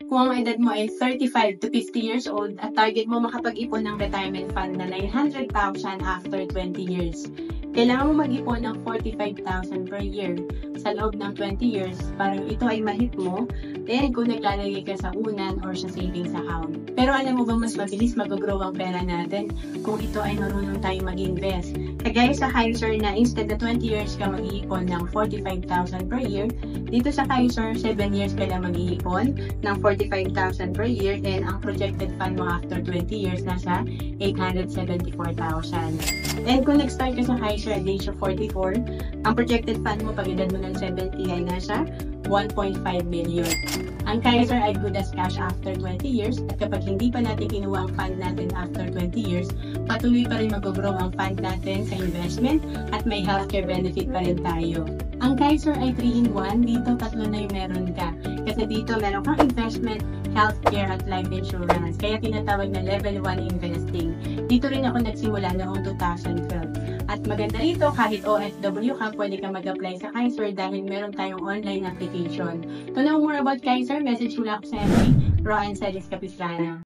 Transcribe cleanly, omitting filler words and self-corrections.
Kung ang edad mo ay 35 to 50 years old at target mo makapag-ipon ng retirement fund na 900,000 after 20 years, kailangan mo mag-ipon ng 45,000 per year sa loob ng 20 years para ito ay ma-hit mo then kung naglalagay ka sa unan or sa savings account. Pero alam mo ba mas mabilis mag-grow ang pera natin kung ito ay marunong tayong mag-invest? Kagaya sa Kaiser na instead na 20 years ka mag-iipon ng 45,000 per year, dito sa Kaiser 7 years ka lang mag-iipon ng 45,000 per year and ang projected fund mo after 20 years nasa 874,000. And kung nag-start ka sa Kaiser at age of 44, ang projected fund mo pag edad mo ng 70 ay nasa 1.5 million. Ang Kaiser ay good as cash after 20 years at kapag hindi pa natin kinuha ang fund natin after 20 years, patuloy pa rin mag-grow ang fund natin sa investment at may healthcare benefit pa rin tayo. Ang Kaiser ay 3-in-1, dito tatlo na yung meron ka. Kasi dito meron kang investment, healthcare at life insurance. Kaya tinatawag na level 1 investing. Dito rin ako nagsimula noong 2012. At maganda rito, kahit OFW ka, pwede ka mag-apply sa Kaiser dahil meron tayong online application. To know more about Kaiser, message mo lang ako sa FB, Roan Celis Capistrano.